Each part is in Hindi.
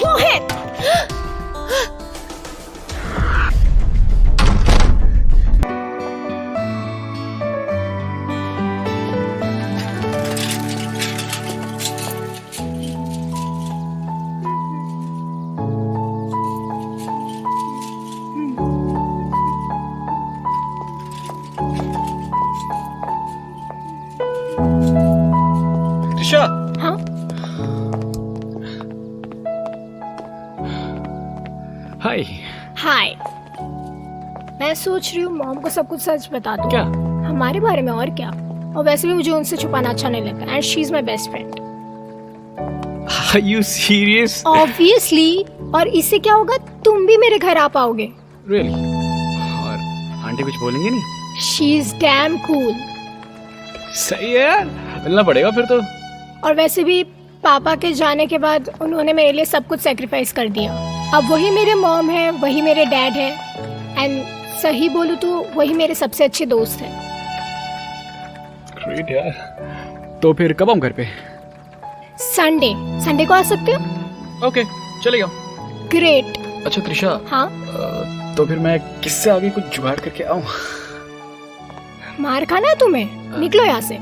मोहित! त्रिशा! हाँ? हाय। हाय। मैं सोच रही हूँ मॉम को सब कुछ सच बता दूँ। क्या? हमारे बारे में, और क्या। और वैसे भी मुझे उनसे छुपाना अच्छा नहीं लगता। And she is my best friend. Are you serious? Obviously. और इससे क्या होगा, तुम भी मेरे घर आ पाओगे। Really? और आंटी कुछ बोलेंगे नहीं? She is damn cool. सही है यार, मिलना पड़ेगा फिर तो। और वैसे भी पापा के जाने के बाद उन्होंने मेरे लिए सब कुछ सेक्रीफाइस कर दिया। अब वही मेरे मॉम है, वही मेरे डैड है। एंड सही बोलूँ तो वही मेरे सबसे अच्छे दोस्त हैं। ग्रेट यार। तो फिर कब आऊँ घर पे? संडे को आ सकते हो? ओके, चलेगा। ग्रेट। अच्छा त्रिशा। हाँ? तो फिर मैं किससे आगे कुछ जुगाड़ करके आऊँ? मार खाना है तुम्हें? निकलो यहाँ से।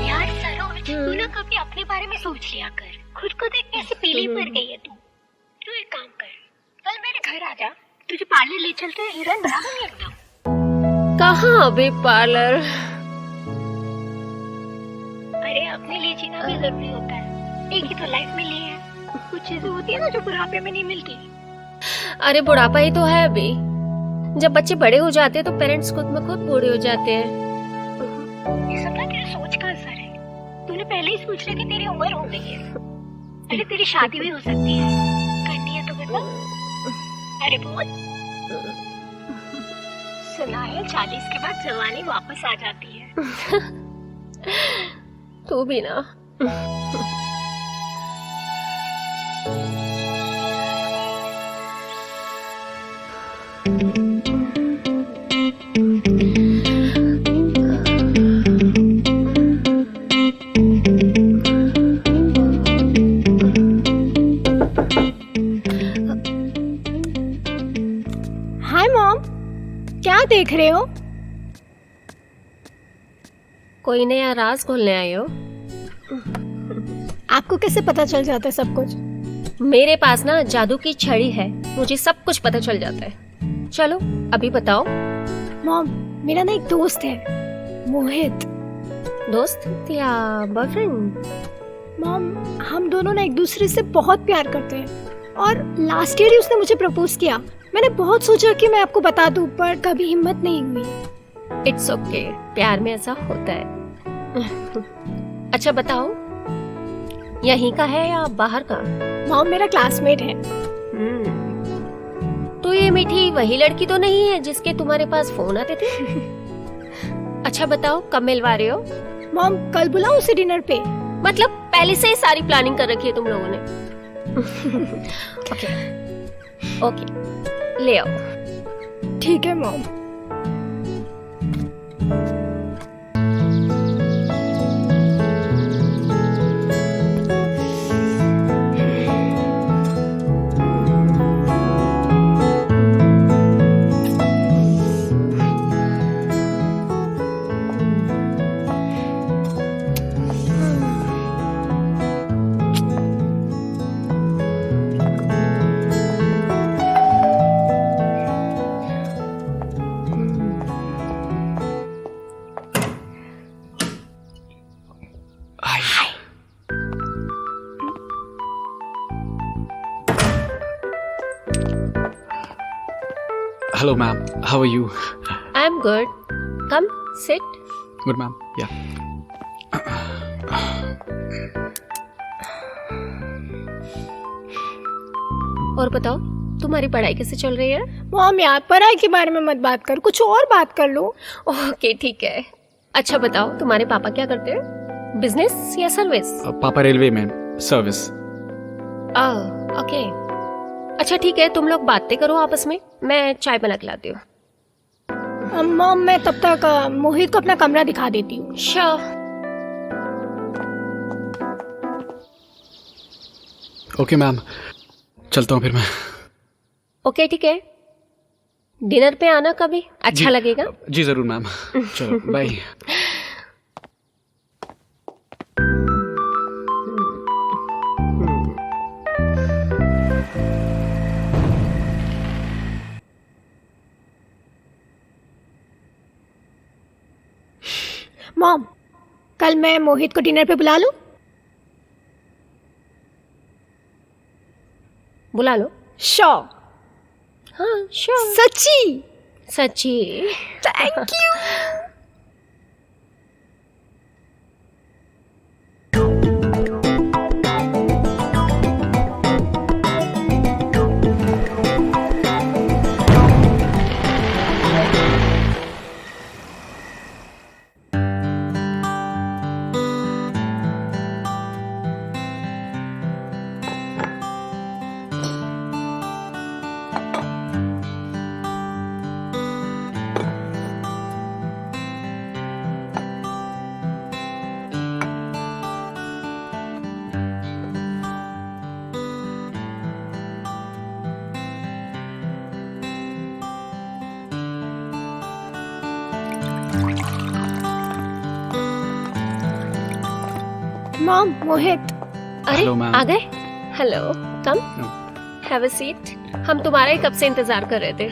यार सरोज, तू ना कभी अपने बारे में सोच लिया कर। खुद को देख कैसे पीली पड़ गई है तू। तू एक काम कर, कल मेरे घर आ जा, तुझे पार्लर ले चलते हैं, हीरोइन बना दूंगी एकदम। कहाँ अभी पार्लर? अरे अपने लिए जीना भी जरूरी होता है। एक ही तो लाइफ में लिए है। कुछ चीजें होती है ना जो बुढ़ापे में नहीं मिलती। अरे बुढ़ापा ही तो है अभी। जब बच्चे बड़े हो जाते हैं तो पेरेंट्स खुद में खुद बूढ़े हो जाते हैं। ये सब ना तेरी सोच का असर है। तूने पहले ही सोच लिया कि तेरी उम्र हो गई है। अरे तेरी शादी भी हो सकती है। करनी है तो बता। अरे बोल। सुना है 40 के बाद जवानी वापस आ जाती है। तू भी ना। हाय मॉम, क्या देख रहे हो? कोई नया राज खोलने आए हो? आपको कैसे पता चल जाता है सब कुछ? मेरे पास ना जादू की छड़ी है, मुझे सब कुछ पता चल जाता है। चलो अभी बताओ। मॉम, मेरा ना एक दोस्त है, मोहित। दोस्त या बॉयफ्रेंड? मॉम, हम दोनों ना एक दूसरे से बहुत प्यार करते हैं। और लास्ट ईयर ही उसने मुझे प्रपोज किया। मैंने बहुत सोचा कि मैं आपको बता दूं, पर कभी हिम्मत नहीं हुई। इट्स ओके, प्यार में ऐसा होता है। अच्छा बताओ, यहीं का है या बाहर का? मॉम, मेरा क्लासमेट है। तो ये मीठी वही लड़की तो नहीं है जिसके तुम्हारे पास फोन आते थे? अच्छा बताओ, कब मिलवा रहे हो? मॉम, कल बुलाऊं उसे डिनर पे? मतलब पहले से ही सारी प्लानिंग कर रखी है तुम लोगों ने? ओके ओके, ले आओ। ठीक है mom. Hello ma'am, how are you? I'm good. Come, sit. Good ma'am, yeah. और बताओ, तुम्हारी पढ़ाई कैसे चल रही है? मॉम यार, पढ़ाई के बारे में मत बात कर, कुछ और बात कर लो। ओके ठीक है। अच्छा बताओ, तुम्हारे पापा क्या करते हैं? बिजनेस या सर्विस? पापा रेलवे में, सर्विस। ओके। अच्छा ठीक है, तुम लोग बातें करो आपस में, मैं चाय बना के लाती हूँ। मॉम मैं तब तक मोहित को अपना कमरा दिखा देती हूँ। श्योर। ओके मैम, चलता हूँ फिर मैं। ओके ठीक है, डिनर पे आना कभी, अच्छा जी, लगेगा। जी जरूर मैम। चलो बाय। मॉम कल मैं मोहित को डिनर पे बुला लूं? बुला लो। श्योर? हाँ श्योर। सच्ची? सच्ची। Thank you. मॉम मोहित। अरे हेलो मैम। आ गए। Hello, come have a seat. हम तुम्हारा ही कब से इंतजार कर रहे थे।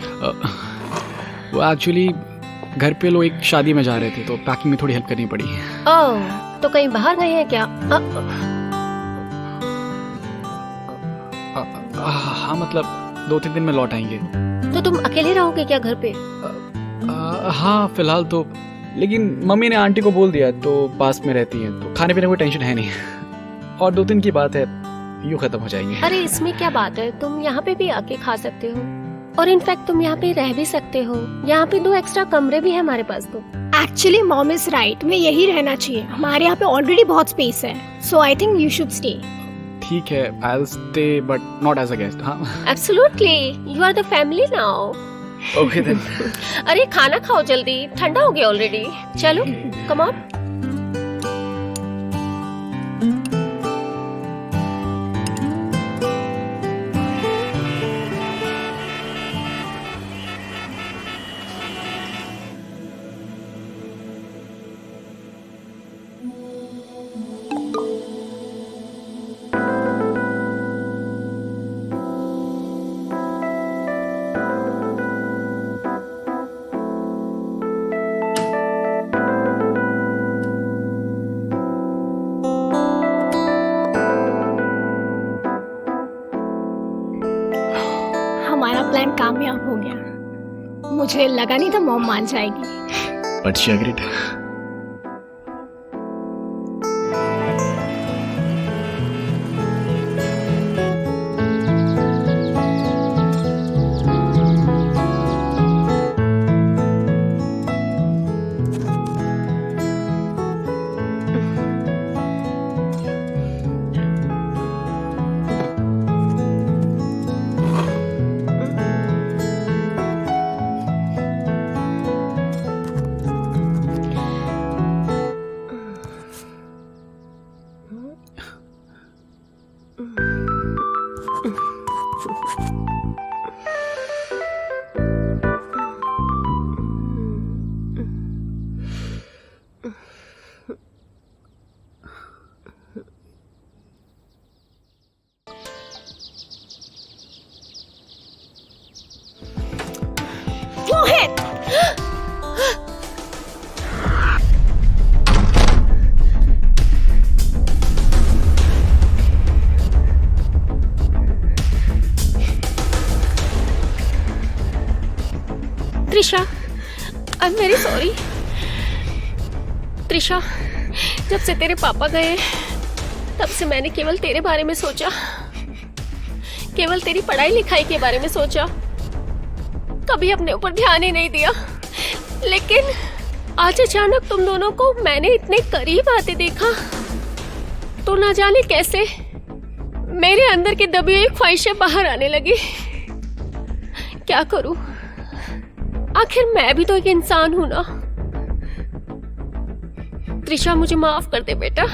वो एक्चुअली घर पे लोग एक शादी में जा रहे थे तो पैकिंग में थोड़ी हेल्प करनी पड़ी। ओह, तो कहीं बाहर गए हैं क्या? हाँ मतलब 2-3 दिन में लौट आएंगे। तो तुम अकेले रहोगे क्या घर पे? हाँ फिलहाल तो, लेकिन मम्मी ने आंटी को बोल दिया तो पास में रहती हैं तो खाने पीने कोई टेंशन है नहीं। और 2 दिन की बात है, यूँ खत्म हो जाएंगे। अरे इसमें क्या बात है, तुम यहाँ पे भी आके खा सकते हो और इनफैक्ट तुम यहाँ पे रह भी सकते हो। यहाँ पे 2 एक्स्ट्रा कमरे भी है हमारे पास। तो एक्चुअली मॉम इज राइट, मैं यही रहना चाहिए। हमारे यहाँ पे ऑलरेडी बहुत स्पेस है, so I think you should stay. ठीक है, I will stay but not as a guest. हाँ absolutely, you are the family now. Okay then. अरे खाना खाओ जल्दी, ठंडा हो गया ऑलरेडी। चलो कम ऑन। हमारा प्लान कामयाब हो गया। मुझे लगा नहीं था मॉम मान जाएगी। But she agreed. Mohit! Trisha, I am very sorry. Trisha, जब से तेरे पापा गए तब से मैंने केवल तेरे बारे में सोचा, केवल तेरी पढ़ाई लिखाई के बारे में सोचा, कभी अपने ऊपर ध्यान ही नहीं दिया। लेकिन आज अचानक तुम दोनों को मैंने इतने करीब आते देखा तो ना जाने कैसे मेरे अंदर की दबी हुई ख्वाहिशें बाहर आने लगी। क्या करूं? आखिर मैं भी तो एक इंसान हूं ना। त्रिशा मुझे माफ कर दे बेटा।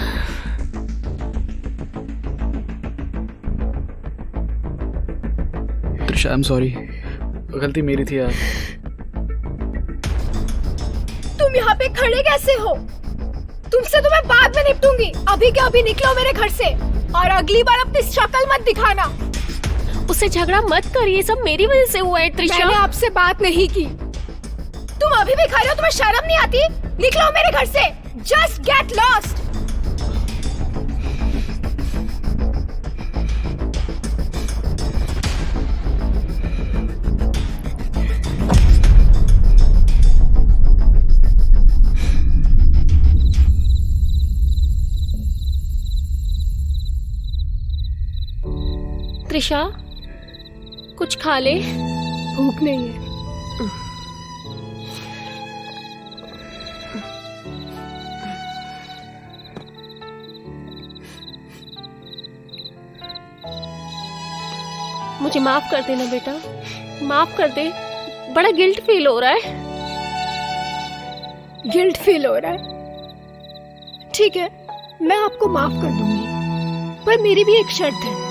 त्रिशा आई एम सॉरी, गलती मेरी थी यार। तुम यहाँ पे खड़े कैसे हो? तुमसे तो मैं बाद में निपटूंगी, अभी के अभी निकलो मेरे घर से, और अगली बार अपनी शक्ल मत दिखाना। उससे झगड़ा मत कर, ये सब मेरी वजह से हुआ है त्रिशा। मैंने आपसे बात नहीं की। तुम अभी भी खड़े हो, तुम्हें शर्म नहीं आती? निकलो मेरे घर से, जस्ट गेट लॉस्ट। त्रिशा कुछ खा ले। भूख नहीं है। मुझे माफ कर देना बेटा, माफ कर दे। बड़ा गिल्ट फील हो रहा है। गिल्ट फील हो रहा है? ठीक है, मैं आपको माफ कर दूंगी, पर मेरी भी एक शर्त है।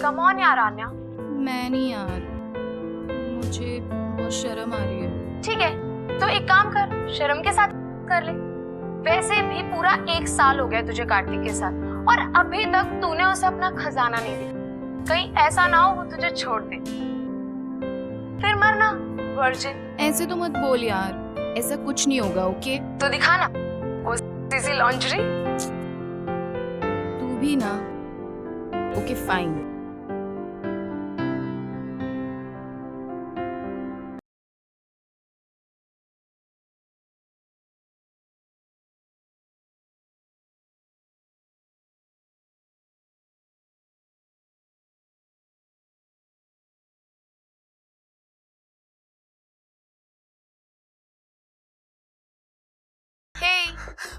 कम ऑन यार आन्या। मैं नहीं यार, मुझे बहुत शर्म आ रही है। ठीक है, तो एक काम कर, शर्म के साथ कर ले। वैसे भी पूरा 1 साल हो गया तुझे कार्तिक के साथ, और अभी तक तूने उसे अपना खजाना नहीं दिया। कहीं ऐसा ना हो वो तुझे छोड़ दे, फिर मरना वर्जिन। ऐसे तो मत बोल यार, ऐसा कुछ नहीं होगा। ओके तो दिखाना वो सीसी लॉन्ड्री। तू भी ना। Okay fine.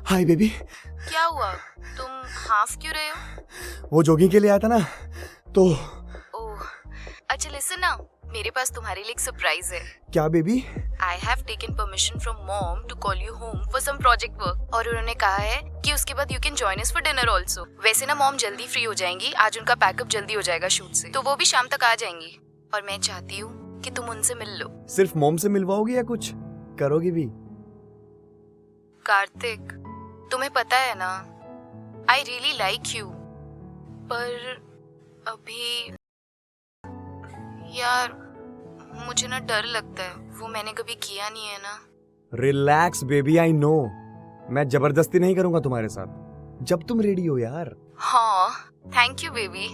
Hi baby. क्या हुआ, तुम हाफ क्यों रहे हो? वो जॉगिंग के लिए आया था ना, तो ओह अच्छा, लिसन ना, मेरे पास तुम्हारे लिए एक सरप्राइज है। क्या baby? I have taken permission from mom to call you home for some project work, और उन्होंने कहा है कि उसके बाद you can join us for dinner also. वैसे ना मॉम जल्दी फ्री हो जाएंगी, आज उनका पैकअप जल्दी हो जाएगा शूट से, तो वो भी शाम तक आ जाएंगी, और मैं चाहती हूँ कि तुम उनसे मिल लो। सिर्फ मॉम से मिलवाओगी या कुछ करोगी भी? कार्तिक, तुम्हें पता है ना, आई रियली लाइक यू, पर अभी यार मुझे ना डर लगता है, वो मैंने कभी किया नहीं है ना। Relax baby, I know. मैं जबरदस्ती नहीं करूंगा तुम्हारे साथ, जब तुम रेडी हो यार। हाँ थैंक यू बेबी।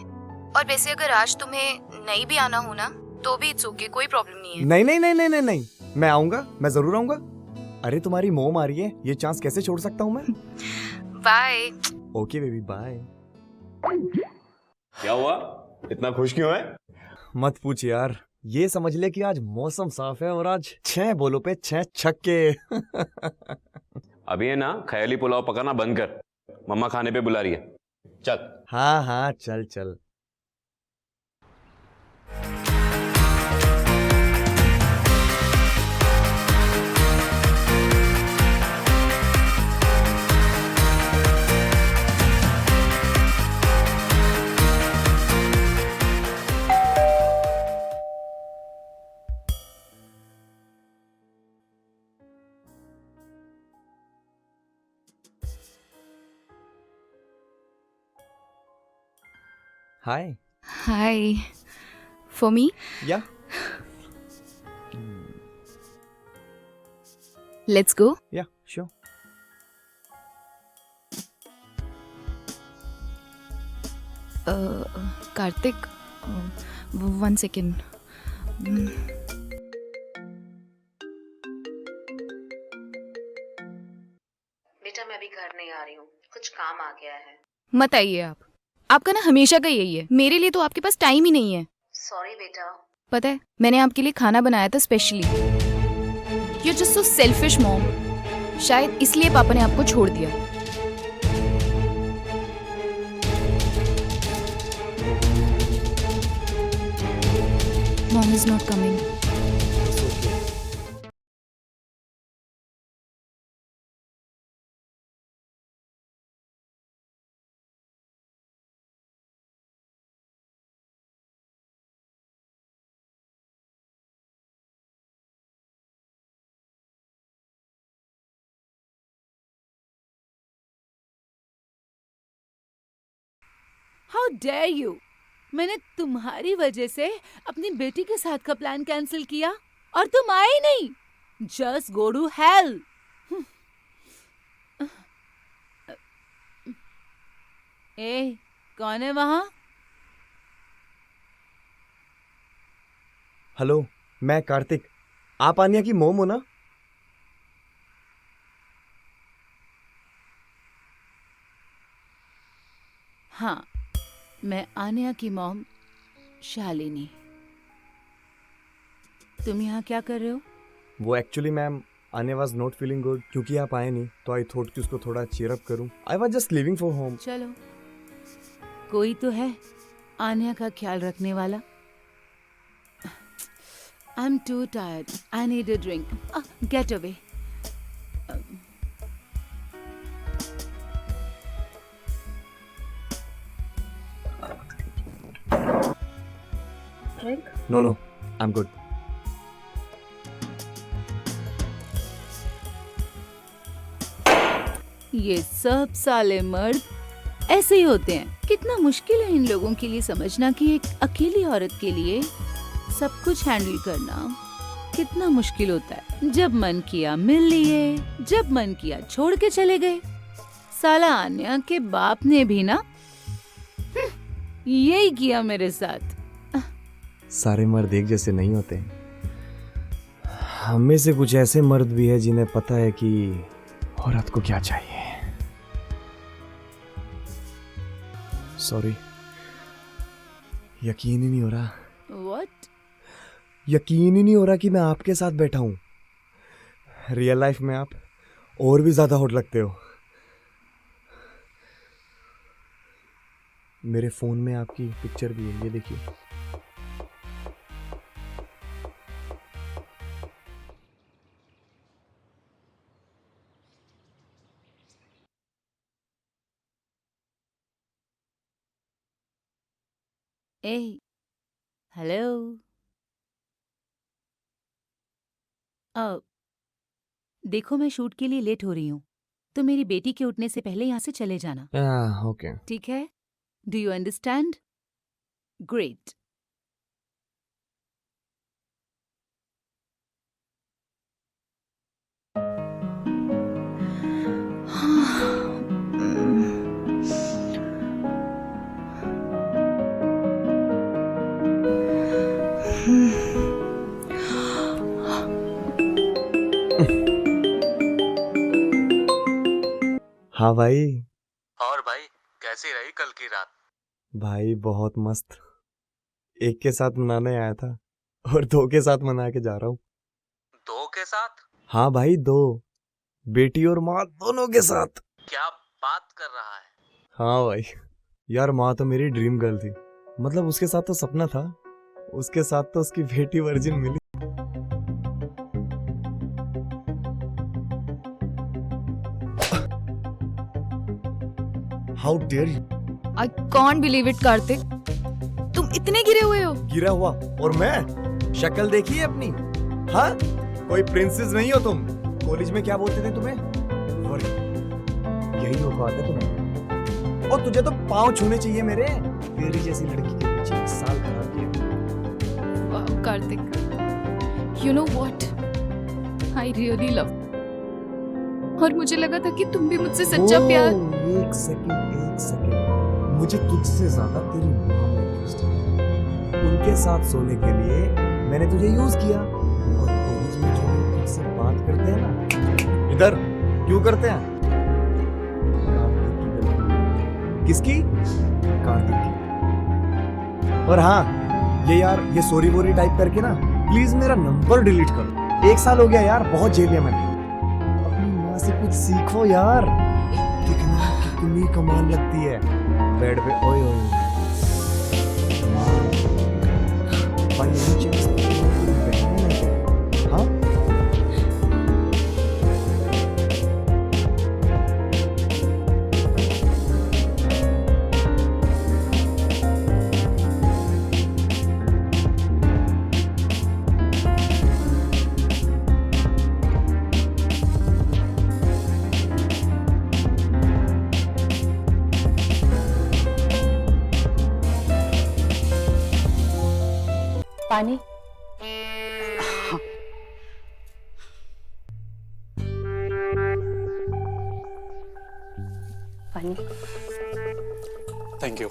और वैसे अगर आज तुम्हें नहीं भी आना हो ना तो भी इट्स ओके, कोई प्रॉब्लम नहीं है। नहीं नहीं नहीं नहीं नहीं नहीं, मैं आऊंगा, मैं जरूर आऊंगा। अरे तुम्हारी मोम आ रही है, ये चांस कैसे छोड़ सकता हूँ मैं? बाय। Okay baby, bye. क्या हुआ, इतना खुश क्यों है? मत पूछ यार, ये समझ ले कि आज मौसम साफ है और आज 6 बॉलों पे 6 छक्के। अभी है ना, ख्याली पुलाव पकाना बंद कर, मम्मा खाने पे बुला रही है, चल। हाँ हाँ चल चल। Hi. Hi. For me? Yeah. Let's go. Yeah, sure. Karthik, 1 second. बेटा मैं अभी घर नहीं आ रही हूँ, कुछ काम आ गया है। मत आइए आप। आपका ना हमेशा का यही है, मेरे लिए तो आपके पास टाइम ही नहीं है। सॉरी बेटा। पता है, मैंने आपके लिए खाना बनाया था specially. You just so selfish mom. शायद इसलिए पापा ने आपको छोड़ दिया। Mom, he's not coming. How dare you! मैंने तुम्हारी वजह से अपनी बेटी के साथ का प्लान कैंसिल किया और तुम आए ही नहीं. Just go to hell. ए, कौन है वहां? हेलो, मैं कार्तिक. आप आनिया की मोम हो ना? हाँ, मैं आन्या की मॉम शालिनी. तुम यहाँ क्या कर रहे हो? वो actually ma'am, Anya was not feeling good. क्योंकि आप आए नहीं तो आई थॉट कि उसको थोड़ा चीयर अप करूं. I was just leaving for home. चलो, कोई तो है आन्या का ख्याल रखने वाला. I am too tired. I need a drink. Get away. No no, I am good. ये सब साले मर्द ऐसे ही होते हैं. कितना मुश्किल है इन लोगों के लिए समझना कि एक अकेली औरत के लिए सब कुछ हैंडल करना कितना मुश्किल होता है. जब मन किया मिल लिए, जब मन किया छोड़ के चले गए. साला आन्या के बाप ने भी ना यही किया मेरे साथ. सारे मर्द एक जैसे नहीं होते. हम में से कुछ ऐसे मर्द भी है जिन्हें पता है कि औरत को क्या चाहिए. सॉरी, यकीन ही नहीं हो रहा. What? यकीन ही नहीं हो रहा कि मैं आपके साथ बैठा हूं. रियल लाइफ में आप और भी ज्यादा हॉट लगते हो. मेरे फोन में आपकी पिक्चर भी है, ये देखिए. ए, हेलो. देखो, मैं शूट के लिए लेट हो रही हूँ, तो मेरी बेटी के उठने से पहले यहाँ से चले जाना. ओके. ठीक है? Do you understand? ग्रेट. हाँ भाई. और भाई, कैसी रही कल की रात? भाई बहुत मस्त. एक के साथ मनाने आया था और दो के साथ मना के जा रहा हूँ. 2 के साथ? हाँ भाई, 2. बेटी और माँ दोनों के साथ. क्या बात कर रहा है? हाँ भाई, यार माँ तो मेरी ड्रीम गर्ल थी. मतलब उसके साथ तो सपना था, उसके साथ तो उसकी बेटी वर्जिन मिली. How dare you. I can't believe it, Kartik. तुम इतने गिरे हुए हो. गिरा हुआ? और मैं? शक्ल देखी है अपनी? हाँ, कोई प्रिंसेस नहीं हो तुम. कॉलेज में क्या बोलते थे तुम्हें? यही औकात है तुम्हें. और तुझे तो पाँव छूने चाहिए मेरे. तेरी जैसी लड़की के पीछे 1 साल खराब किया. Wow, Kartik. You know what? I really love. और मुझे लगा था कि तुम भी मुझसे सच्चा प्यार. एक सेकंड. मुझे तुझसे ज्यादा तेरी माँ में इंटरेस्ट है. उनके साथ सोने के लिए मैंने तुझे यूज किया. और कॉलेज में जो लोग तुझसे बात करते हैं ना, इधर क्यों करते हैं? कार्तिक की गलती. किसकी? कार्तिक की. और हाँ, ये यार, ये सॉरी वोरी टाइप करके ना प्लीज मेरा नंबर डिलीट करो. 1 साल हो गया यार, बहुत झेल लिया मैंने. अपनी माँ से कुछ सीखो यार. कितनी कमाल लगती है बेड पे. ओए ओए. By any chance, पानी। पानी। Thank you.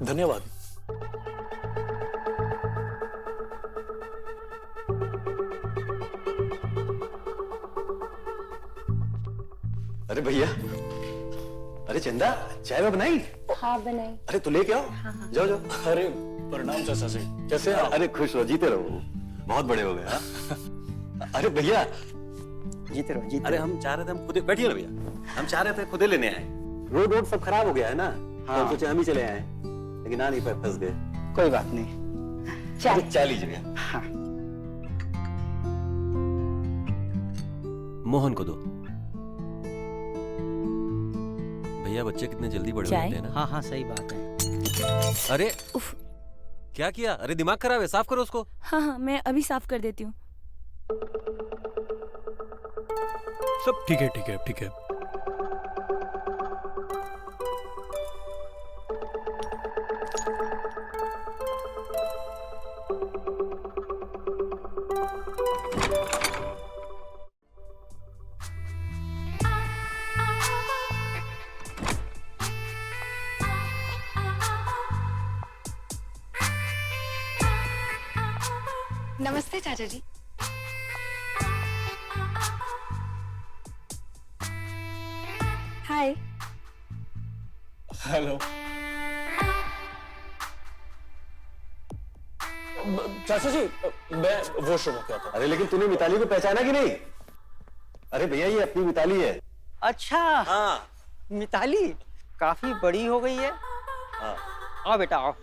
धन्यवाद। अरे भैया, अरे चंदा, चाय में बनाई? हाँ बनाई। अरे तू लेके आओ। जाओ जाओ। अरे प्रणाम चाचा जी, कैसे हैं आप? अरे खुश हो, जीते रहो, बहुत बड़े हो गए। हाँ? अरे भैया, जीते रहो जीते अरे हम चाह रहे थे, हम खुदे बैठिए ना भैया, हम चाह रहे थे खुदे लेने आए। रोड सब खराब हो गया है ना, तो हम सोचे हम ही चले आए, लेकिन आ नहीं पाए, फंस गए। कोई बात नहीं। अरे चाय लीजिए भैया। हाँ। मोहन को दो। भैया बच्चे कितने जल्दी बड़े हो चाय? जाते हैं ना। हाँ हाँ सही बात है। अरे क्या किया? अरे दिमाग खराब है, साफ करो उसको। हाँ हाँ मैं अभी साफ कर देती हूँ। सब ठीक है, ठीक है, ठीक है। नमस्ते चाचा जी। हाय। हेलो। चाचा जी, मैं वॉशरूम होके आता हूँ। अरे लेकिन तूने मिताली को पहचाना कि नहीं? अरे भैया ये अपनी मिताली है। अच्छा हाँ मिताली काफी बड़ी हो गई है। हाँ। आओ बेटा आओ।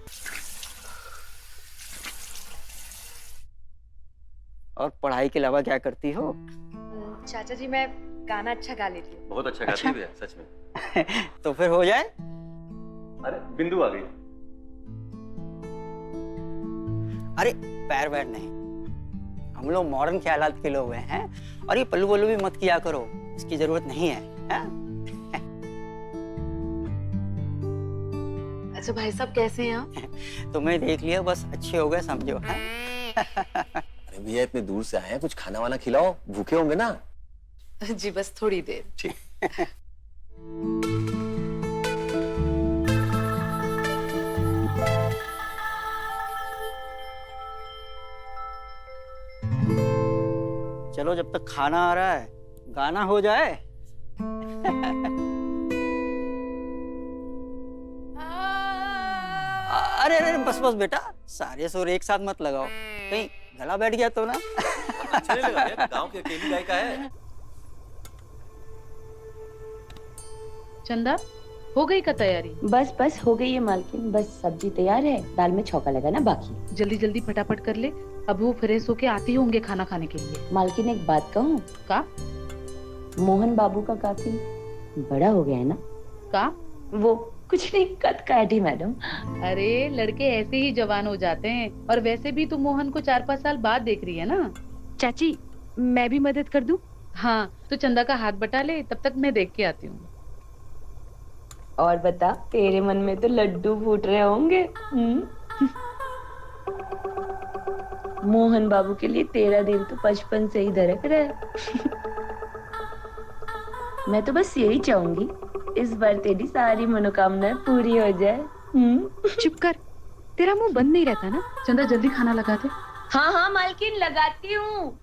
और पढ़ाई के अलावा क्या करती हो? चाचा जी मैं गाना अच्छा गा लेती हूँ। बहुत अच्छा गाती है सच में। तो फिर हो जाए। अरे बिंदु आ गई। अरे पैर बैठ नहीं, हम लोग मॉडर्न ख्यालात के लोग हैं। और ये पल्लू वल्लू भी मत किया करो, इसकी जरूरत नहीं है, है? अच्छा भाई साहब कैसे हैं आप? तुम्हें देख लिया बस अच्छे हो गए समझो। है? अरे भैया इतने दूर से आए हैं, कुछ खाना वाना खिलाओ, भूखे होंगे ना। जी बस थोड़ी देर। ठीक। चलो जब तक खाना आ रहा है गाना हो जाए। अरे अरे बस बस बेटा, सारे सुर एक साथ मत लगाओ, कहीं गला बैठ गया तो ना। अच्छा नहीं लगा यार, गांव की अकेली गायिका है। चंदा हो गई का तैयारी? बस बस हो गई है मालकिन, बस सब्जी तैयार है, दाल में छौंका लगाना बाकी। जल्दी जल्दी फटाफट कर ले, अब वो फ्रेश होके आते होंगे खाना खाने के लिए। मालकिन एक बात कहूँ? का? मोहन बाबू का काफी बड़ा हो गया है ना? का? वो कुछ नहीं, कद काटी मैडम। अरे लड़के ऐसे ही जवान हो जाते हैं, और वैसे भी तू मोहन को 4-5 साल बाद देख रही है ना। चाची मैं भी मदद कर दूं? हाँ तो चंदा का हाथ बटा ले, तब तक मैं देख के आती हूँ। और बता, तेरे मन में तो लड्डू फूट रहे होंगे। मोहन बाबू के लिए तेरा दिल तो बचपन से ही धड़क रहा है। मैं तो बस यही चाहूंगी इस बार तेरी सारी मनोकामनाएं पूरी हो जाए। चुप कर, तेरा मुंह बंद नहीं रहता ना। चंदा जल्दी खाना लगा दे। हाँ हाँ मालकिन लगाती हूँ।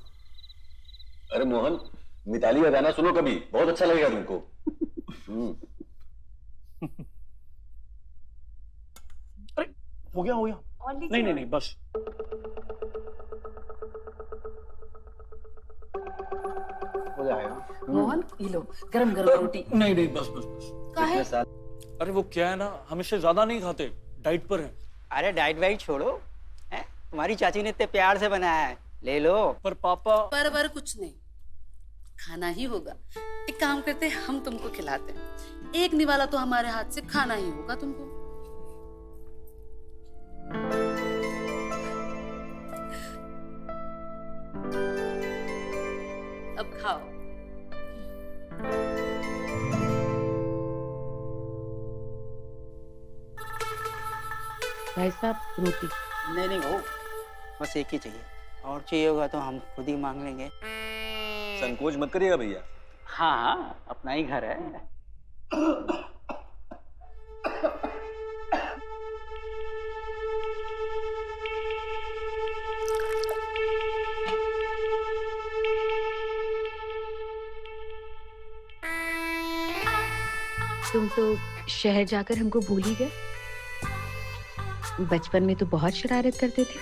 अरे मोहन, मिताली का गाना सुनो कभी, बहुत अच्छा लगेगा तुमको। अरे हो गया, हो गया। नहीं नहीं नहीं बस। हो जाएगा। मोहन ये लो गरम गरम रोटी। नहीं नहीं बस बस बस। काहे? अरे वो क्या है ना, हम इससे ज्यादा नहीं खाते, डाइट पर है। अरे डाइट वाइट छोड़ो, हैं? तुम्हारी चाची ने इतने प्यार से बनाया है, ले लो। पर पापा। पर कुछ नहीं, खाना ही होगा। एक काम करते हैं, हम तुमको खिलाते हैं। एक निवाला तो हमारे हाथ से खाना ही होगा तुमको। अब खाओ। भाई साहब रोटी। नहीं नहीं वो बस एक ही चाहिए, और चाहिए होगा तो हम खुद ही मांग लेंगे। संकोच मत करिएगा भैया। हाँ हाँ, अपना ही घर है। तुम तो शहर जाकर हमको भूल ही गए। बचपन में तो बहुत शरारत करते थे।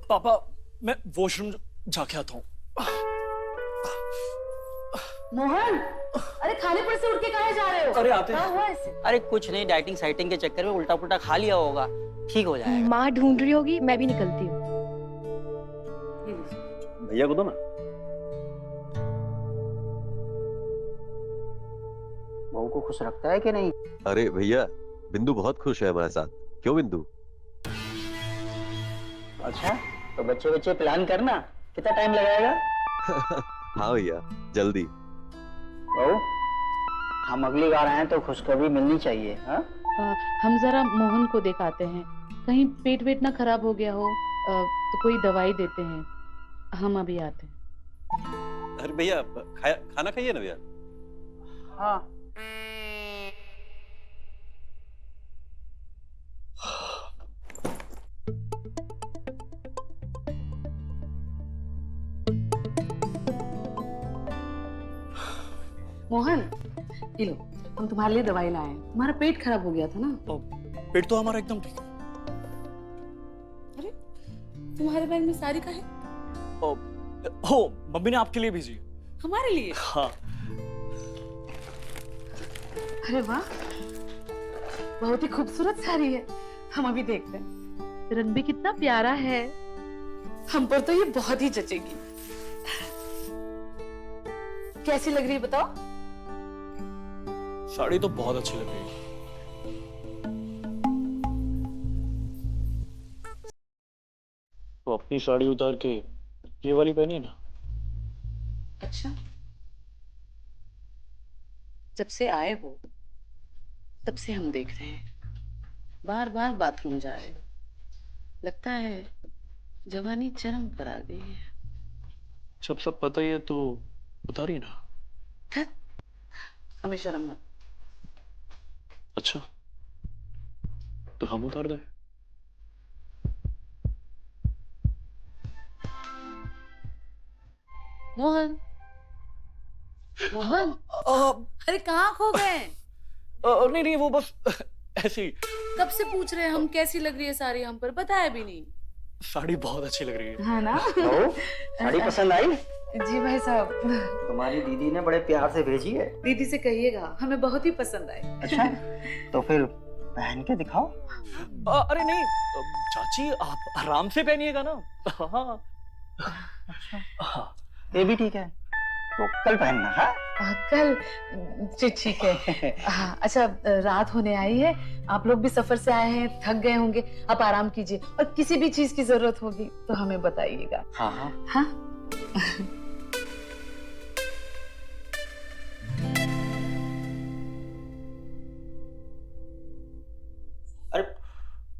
पापा मैं वॉशरूम जाके आता हूँ। मोहन, अरे खाने पर से उठ के कहाँ जा रहे हो? अरे आते क्या हुआ इसे? अरे कुछ नहीं, डाइटिंग साइटिंग के चक्कर में उल्टा पुल्टा खा लिया होगा, ठीक हो जाएगा। माँ ढूंढ रही होगी, मैं भी निकलती हूँ। भैया को दो ना। बहू को खुश रखता है कि नहीं? अरे भैया, बिंदु बहुत खुश है हमारे साथ। क्यों बिंदु? अच्छा, तो बच्चे बच्चे प्लान करना, कितना टाइम लगाएगा? हाँ भैया, जल्दी। बहू, हम अगली बार आए तो खुशखबरी मिलनी चाहिए। हाँ? हम जरा मोहन को दिखाते हैं, कहीं पेट वेट ना खराब हो गया हो तो कोई दवाई देते हैं। हम अभी आते हैं। अरे भैया, खाना खाइए ना भैया। हाँ। मोहन, ये लो, हम तुम्हारे लिए दवाई लाए हैं। तुम्हारा पेट खराब हो गया था ना? पेट तो हमारा एकदम ठीक है। अरे, तुम्हारे बैग में साड़ी का है? हो, मम्मी ने आपके लिए भेजी। हमारे लिए? हाँ। अरे वाह, बहुत ही खूबसूरत साड़ी है। हम अभी देखते हैं। रंग भी कितना प्यारा है। हम पर तो ये बहुत ही जचेगी। कैसी लग रही है बताओ? साड़ी तो बहुत अच्छी लग रही है। तो अपनी साड़ी उतार के ये वाली पहनी ना। अच्छा, जब से आए हो तब से हम देख रहे हैं, बार बार बाथरूम जा रहे हो। लगता है जवानी चरम पर आ गई है। जब सब पता ही है तो उतारिए ना। हमें शर्म मत। अच्छा, तो हम उतार दें? मोहन, मोहन, अरे कहाँ खो गए? नहीं नहीं, वो बस ऐसी। कब से पूछ रहे हैं हम कैसी लग रही है साड़ी, हम पर बताया भी नहीं। साड़ी बहुत अच्छी लग रही है। है ना? साड़ी पसंद आई? जी भाई साहब, तुम्हारी दीदी ने बड़े प्यार से भेजी है। दीदी से कहिएगा हमें बहुत ही पसंद आई। अच्छा, तो फिर पहन के दिखाओ। अरे नहीं चाची, आप आराम से पहनिएगा ना। हाँ। अच्छा, ये भी ठीक है, तो कल पहनना। हाँ, कल ठीक है। हाँ, अच्छा, रात होने आई है, आप लोग भी सफर से आए हैं, थक गए होंगे, आप आराम कीजिए और किसी भी चीज की जरूरत होगी तो हमें बताइएगा। हाँ हाँ हाँ। अरे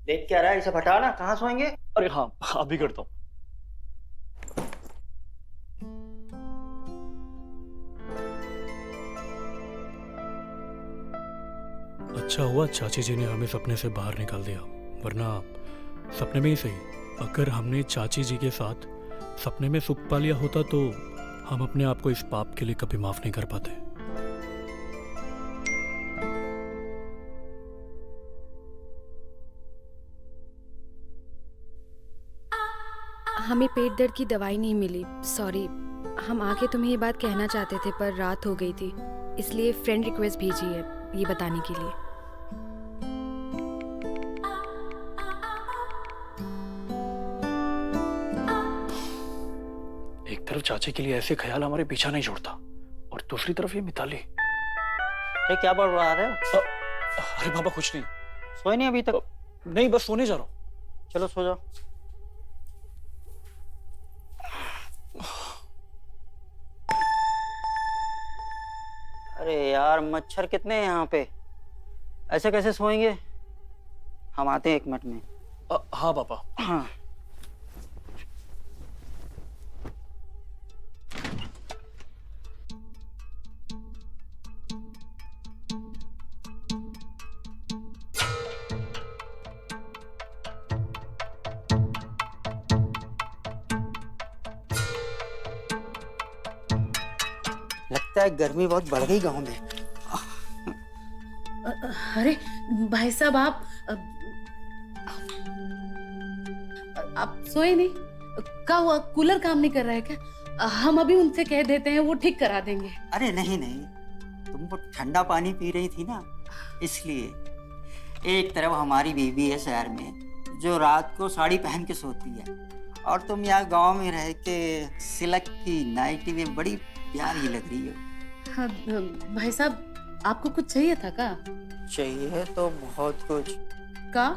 देख क्या रहा है, इसे हटा ना, कहाँ सोएंगे? अरे हाँ, अभी करता हूँ। अच्छा हुआ चाची जी ने हमें सपने से बाहर निकाल दिया, वरना सपने में ही सही, अगर हमने चाची जी के साथ सपने में सुख पा लिया होता तो हम अपने आप को इस पाप के लिए कभी माफ नहीं कर पाते। हमें पेट दर्द की दवाई नहीं मिली, सॉरी। हम आके तुम्हें ये बात कहना चाहते थे पर रात हो गई थी, इसलिए फ्रेंड रिक्वेस्ट भेजी है ये बताने के लिए। एक तरफ चाची के लिए ऐसे ख्याल हमारे पीछा नहीं छोड़ता और दूसरी तरफ ये मिताली। अरे क्या बढ़ रहा है? अरे बाबा कुछ नहीं। सोए नहीं अभी तक? नहीं, बस सोने जा रहा हूँ। चलो सो जाओ। अरे यार मच्छर कितने हैं यहाँ पे, ऐसे कैसे सोएंगे? हम आते हैं 1 मिनट में। हाँ पापा। हाँ। लगता है गर्मी बहुत बढ़ गई गांव में। अरे भाई साहब आप सोए नहीं? क्या हुआ, कूलर काम नहीं कर रहा है क्या? हम अभी उनसे कह देते हैं, वो ठीक करा देंगे। अरे नहीं नहीं, तुम वो ठंडा पानी पी रही थी ना, इसलिए। एक तरफ हमारी बीबी है शहर में जो रात को साड़ी पहन के सोती है, और तुम यहाँ गांव में रह के सिल्क की नाइटी में बड़ी प्यारी लग रही हो। हाँ, भाई साहब आपको कुछ चाहिए था का? चाहिए तो बहुत कुछ। का?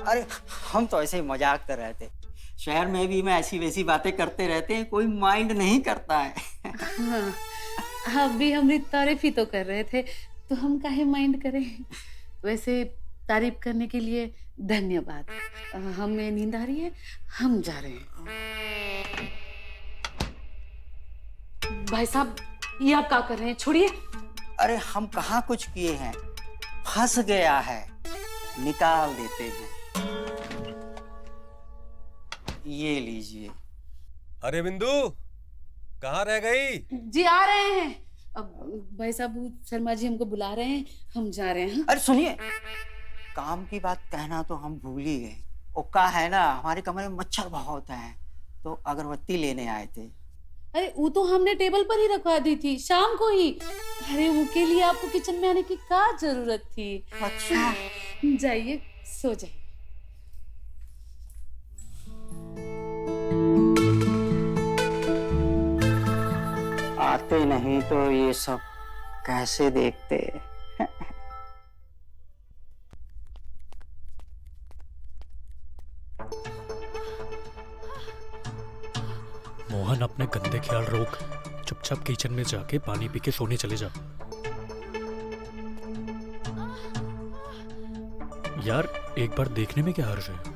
अरे हम तो ऐसे ही मजाक कर रहे थे, शहर में भी मैं ऐसी वैसी बातें करते रहते हैं, कोई माइंड नहीं करता है। हाँ, अभी हमारी तारीफ ही तो कर रहे थे, तो हम काहे माइंड करें। वैसे तारीफ करने के लिए धन्यवाद। हमें नींद आ रही है, हम जा रहे हैं। भाई साहब ये आप क्या कर रहे हैं, छोड़िए। अरे हम कहाँ कुछ किए हैं, फंस गया है, निकाल देते हैं। ये लीजिए। अरे बिंदु कहाँ रह गई? जी आ रहे हैं। अब भाई साहब शर्मा जी हमको बुला रहे हैं, हम जा रहे हैं। अरे सुनिए, काम की बात कहना तो हम भूल ही गए। ओका है ना, हमारे कमरे में मच्छर बहुत हैं, तो अगरबत्ती लेने आए थे। अरे वो तो हमने टेबल पर ही रखवा दी थी शाम को ही। अरे उनके लिए आपको किचन में आने की क्या जरूरत थी? अच्छा जाइए सो जाइए। आते नहीं तो ये सब कैसे देखते। मोहन अपने गंदे ख्याल रोक, चुपचाप किचन में जाके पानी पी के सोने चले जा। यार एक बार देखने में क्या हर्ज है?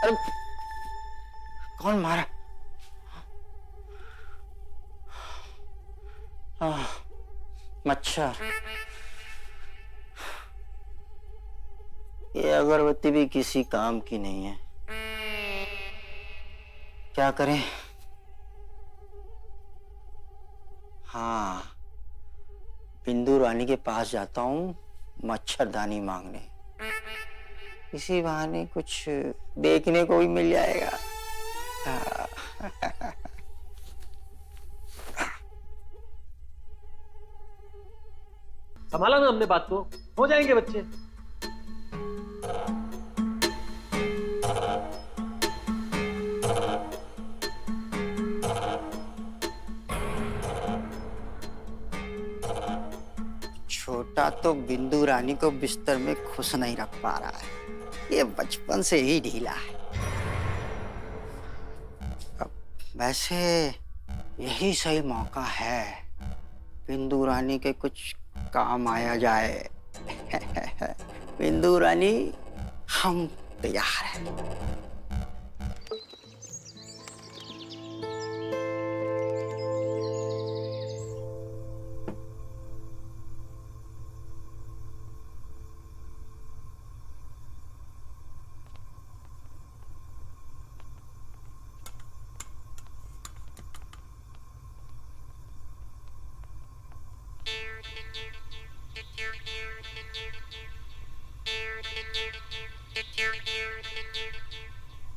अरे कौन मारा? मच्छर। ये अगरबत्ती भी किसी काम की नहीं है, क्या करें? हाँ, बिंदु रानी के पास जाता हूँ मच्छरदानी मांगने, इसी बहाने कुछ देखने को भी मिल जाएगा। संभाला ना हमने बात को, हो जाएंगे बच्चे। छोटा तो बिंदु रानी को बिस्तर में खुश नहीं रख पा रहा है, ये बचपन से ही ढीला है। अब वैसे यही सही मौका है, बिंदु रानी के कुछ काम आया जाए। बिंदु रानी हम तैयार हैं।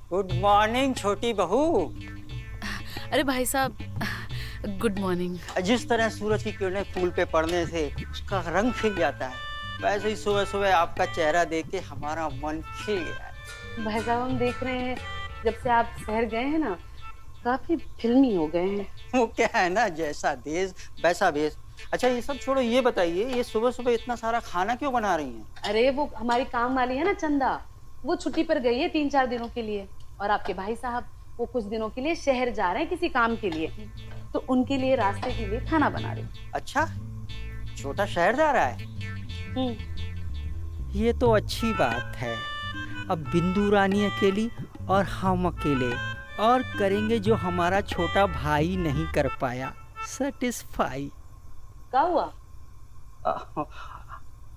गुड मॉर्निंग छोटी बहू। अरे भाई साहब गुड मॉर्निंग। जिस तरह सूरज की किरणें फूल पे पड़ने से उसका रंग खिल जाता है, वैसे ही सुबह सुबह आपका चेहरा देख के हमारा मन खिल गया। भाई साहब हम देख रहे हैं जब से आप शहर गए हैं ना, काफी फिल्मी हो गए हैं। वो क्या है ना, जैसा देश वैसा भेष। अच्छा ये सब छोड़ो, ये बताइए ये सुबह सुबह इतना सारा खाना क्यों बना रही हैं? अरे वो हमारी काम वाली है ना चंदा, वो छुट्टी पर गई है 3-4 दिनों के लिए, और आपके भाई साहब वो कुछ दिनों के लिए शहर जा रहे हैं किसी काम के लिए, तो उनके लिए रास्ते के लिए खाना बना रही हूँ। अच्छा, छोटा शहर जा रहा है? ये तो अच्छी बात है। अब बिंदु रानी अकेली और हम अकेले, और करेंगे जो हमारा छोटा भाई नहीं कर पाया, सेटिस्फाई। क्या हुआ?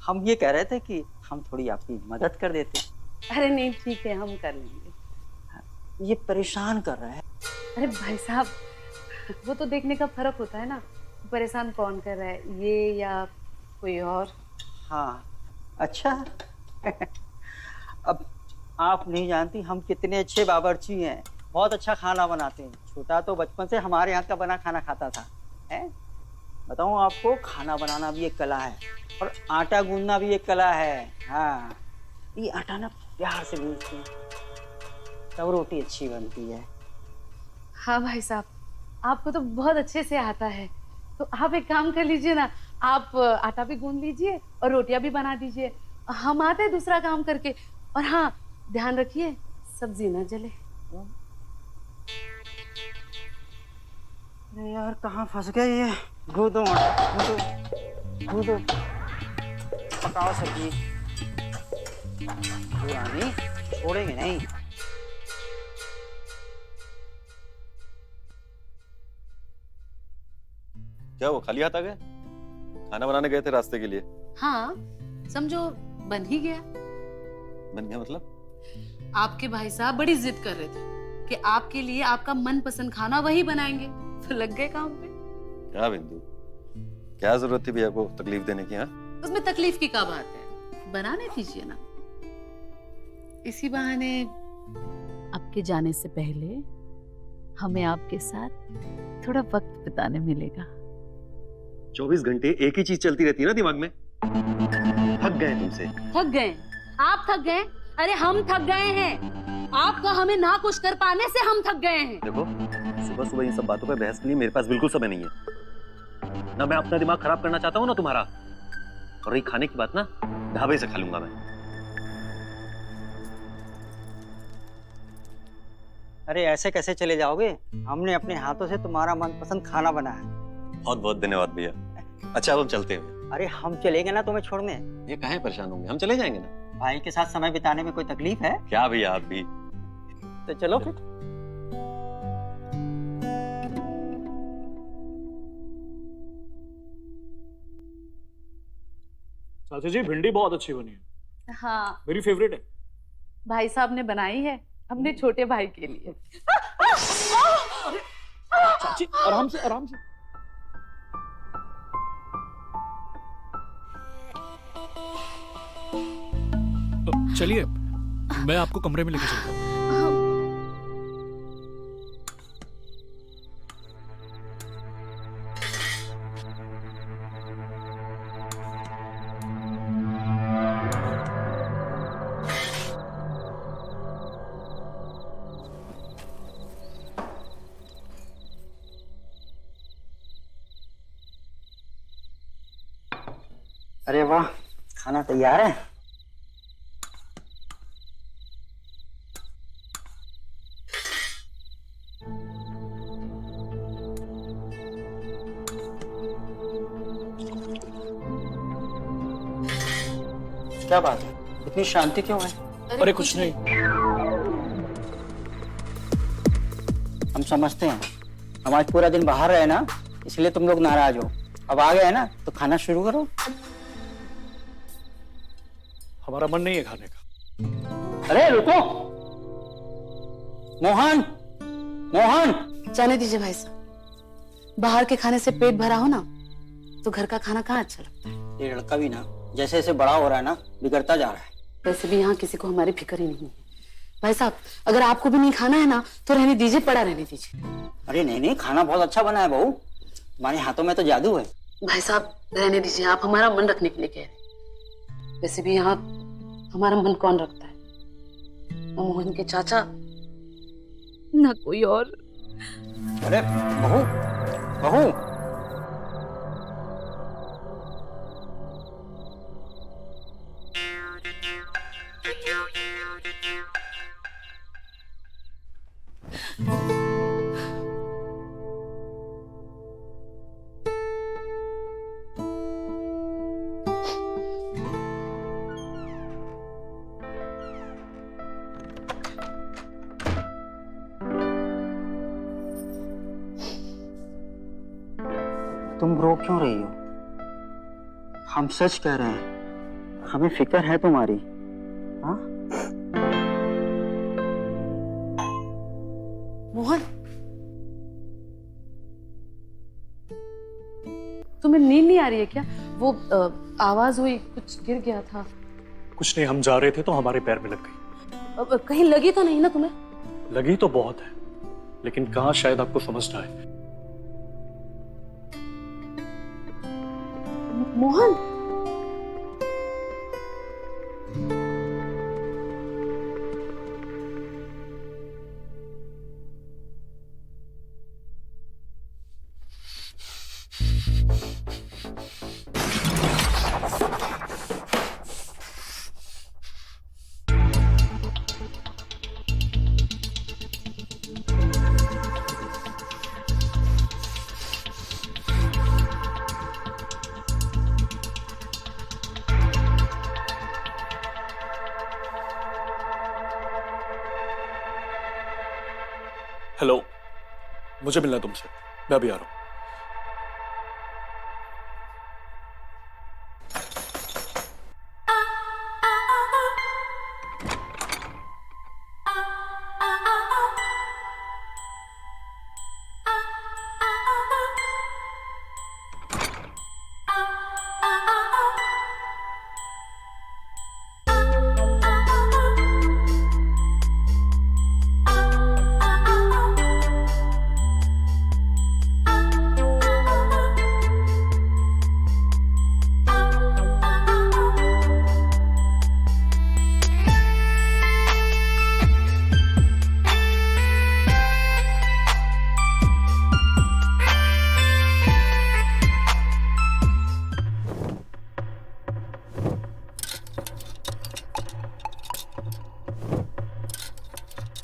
हम ये कह रहे थे कि हम थोड़ी आपकी मदद कर देते। अरे नहीं ठीक है, हम कर लेंगे। ये परेशान कर रहा है। अरे भाई साहब वो तो देखने का फर्क होता है ना, परेशान कौन कर रहा है, ये या कोई और। हाँ अच्छा अब आप नहीं जानती हम कितने अच्छे बावर्ची हैं, बहुत अच्छा खाना बनाते हैं। छोटा तो बचपन से हमारे यहाँ का बना खाना खाता था। है बताऊँ आपको, खाना बनाना भी एक कला है और आटा गूंदना भी एक कला है। हाँ ये आटा ना प्यार से गूंदते हैं तब रोटी अच्छी बनती है। हाँ भाई साहब आपको तो बहुत अच्छे से आता है, तो आप एक काम कर लीजिए ना, आप आटा भी गूंद लीजिए और रोटियां भी बना दीजिए, हम आते हैं दूसरा काम करके। और हाँ ध्यान रखिए सब्जी ना जले। अरे यार कहाँ फंस गए ये। गूंदो गूंदो पकाओ सब्जी। रानी छोड़ेंगे नहीं। क्या वो खाली हाथ आ गए? खाना बनाने गए थे रास्ते के लिए? हाँ समझो बन ही गया। बन गया मतलब? आपके भाई साहब बड़ी जिद कर रहे थे कि आपके लिए आपका मनपसंद खाना वही बनाएंगे, तो लग गए काम पे। क्या बिंदु, क्या जरूरत थी भैया को तकलीफ देने की? हाँ उसमें तकलीफ की क्या बात है, बनाने दीजिए ना। इसी बहाने आपके जाने से पहले हमें आपके साथ थोड़ा वक्त बिताने मिलेगा। 24 घंटे एक ही चीज चलती रहती है ना दिमाग में। थक गए तुमसे। थक गए? आप थक गए? अरे हम थक गए हैं, आपका हमें ना कुछ कर पाने से हम थक गए हैं। देखो सुबह सुबह इन सब बातों पर बहस के लिए मेरे पास बिल्कुल समय नहीं है। ना मैं अपना दिमाग खराब करना चाहता हूँ ना तुम्हारा। और रही खाने की बात ना, ढाबे से खा लूंगा मैं। अरे ऐसे कैसे चले जाओगे? हमने अपने हाथों से तुम्हारा मनपसंद खाना बनाया। बहुत बहुत धन्यवाद भैया। अच्छा हम चलते हैं। अरे हम चलेंगे ना तुम्हें छोड़ने। ये काहे परेशान होंगे, हम चले जाएंगे ना। भाई के साथ समय बिताने में कोई तकलीफ है क्या भैया? आप भी तो चलो फिर। चाचा जी भिंडी बहुत अच्छी बनी है। हाँ मेरी फेवरेट है। भाई साहब ने बनाई है अपने छोटे भाई के लिए। चाची आराम से आराम से। चलिए मैं आपको कमरे में लेके चलता हूँ। अरे वाह खाना तैयार है। क्या बात है, इतनी शांति क्यों है? अरे कुछ नहीं। हम समझते हैं हम आज पूरा दिन बाहर रहे ना, इसलिए तुम लोग नाराज हो। अब आ गए ना तो खाना शुरू करो। हमारा मन नहीं है खाने का। अरे रुको, मोहन मोहन। जाने दीजिए भाई साहब, बाहर के खाने से पेट भरा हो ना तो घर का खाना कहाँ अच्छा लगता है। ये लड़का भी ना जैसे जैसे बड़ा हो रहा है ना बिगड़ता जा रहा है। वैसे भी यहाँ किसी को हमारी फिक्र ही नहीं है। भाई साहब अगर आपको भी नहीं खाना है ना तो रहने दीजिए, पड़ा रहने दीजिए। अरे नहीं नहीं, खाना बहुत अच्छा बना है बहू, तुम्हारे हाथों में तो जादू है। भाई साहब रहने दीजिए, आप हमारा मन रखने के लिए कह रहे हैं। वैसे भी यहाँ हमारा मन कौन रखता है? न मोहन के चाचा, न कोई और। अरे बहू, बहू, तुम रो क्यों रही हो? हम सच कह रहे हैं, हमें फिक्र है तुम्हारी। हाँ? मोहन, तुम्हें नींद नहीं आ रही है क्या? वो आवाज हुई, कुछ गिर गया था। कुछ नहीं, हम जा रहे थे तो हमारे पैर में लग गई। कहीं लगी तो नहीं ना तुम्हें? लगी तो बहुत है, लेकिन कहाँ शायद आपको समझ ना आए। मोहन, हेलो, मुझे मिलना है तुमसे, मैं अभी आ रहा हूँ।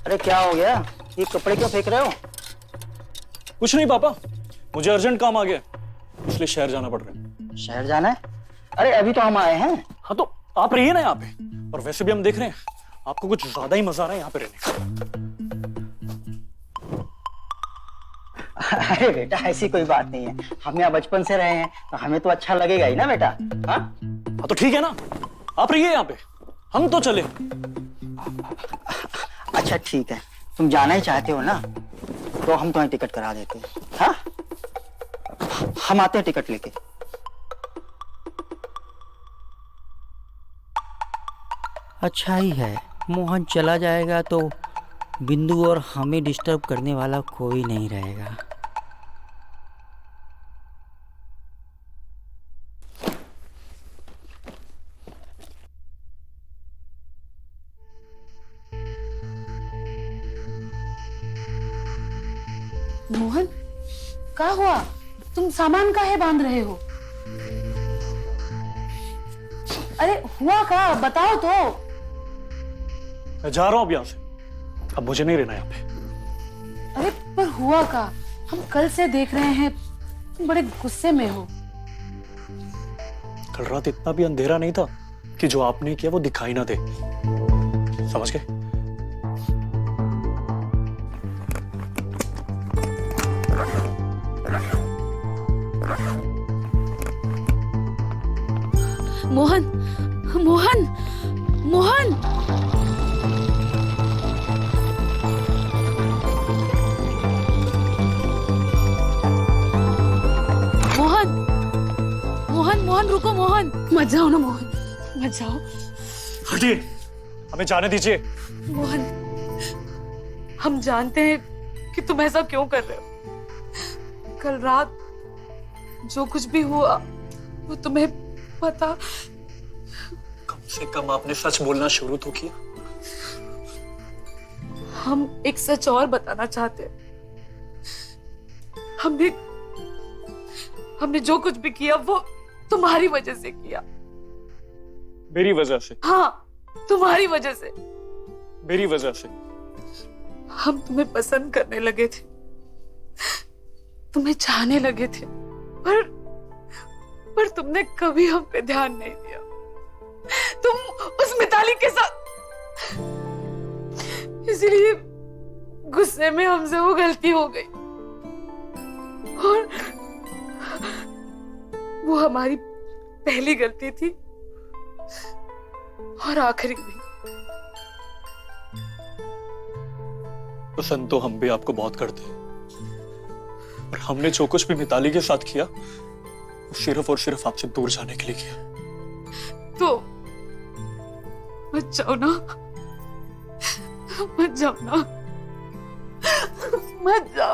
अरे क्या हो गया? ये कपड़े क्यों फेंक रहे हो? कुछ नहीं पापा, मुझे अर्जेंट काम आ गया, इसलिए शहर जाना पड़ रहा है। शहर जाना है? अरे अभी तो हम आए हैं। हाँ तो आप रहिए ना यहाँ पे, और वैसे भी हम देख रहे हैं आपको कुछ ज्यादा ही मजा आ रहा है यहाँ पे रहने का। अरे बेटा ऐसी कोई बात नहीं है, हम यहाँ बचपन से रहे हैं तो हमें तो अच्छा लगेगा ही ना बेटा। हाँ हाँ तो ठीक है ना, आप रहिए यहाँ पे, हम तो चले। अच्छा ठीक है, तुम जाना ही चाहते हो ना, तो हम तुम्हें टिकट करा देते हैं। हाँ हम आते हैं टिकट लेके। अच्छा ही है, मोहन चला जाएगा तो बिंदु और हमें डिस्टर्ब करने वाला कोई नहीं रहेगा। मोहन, क्या हुआ? तुम सामान काहे बांध रहे हो? अरे हुआ क्या, बताओ तो। मैं जा रहा हूँ अब यहाँ से, अब मुझे नहीं रहना यहाँ पे। अरे पर हुआ क्या? हम कल से देख रहे हैं तुम बड़े गुस्से में हो। कल रात इतना भी अंधेरा नहीं था कि जो आपने किया वो दिखाई ना दे, समझ गए? मोहन, मोहन, मोहन, मोहन, मोहन, मोहन रुको मोहन। मत जाओ ना मोहन, मत जाओ। हटिए, हमें जाने दीजिए। मोहन, हम जानते हैं कि तुम ऐसा क्यों कर रहे हो। कल रात जो कुछ भी हुआ वो तुम्हें पता। से कम आपने सच बोलना शुरू तो किया। हम एक सच और बताना चाहते हैं। हमने जो कुछ भी किया वो तुम्हारी वजह से किया। मेरी वजह से? हाँ, तुम्हारी वजह से। मेरी वजह से? हम तुम्हें पसंद करने लगे थे, तुम्हें चाहने लगे थे, पर तुमने कभी हम पे ध्यान नहीं दिया। तुम उस मिताली के साथ, इसलिए गुस्से में हमसे वो गलती हो गई और वो हमारी पहली गलती थी और आखिरी भी। पसंद तो हम भी आपको बहुत करते हैं, और हमने जो कुछ भी मिताली के साथ किया वो सिर्फ और सिर्फ आपसे दूर जाने के लिए किया। तो मत जाओ ना, मत जाओ ना, मत जाओ।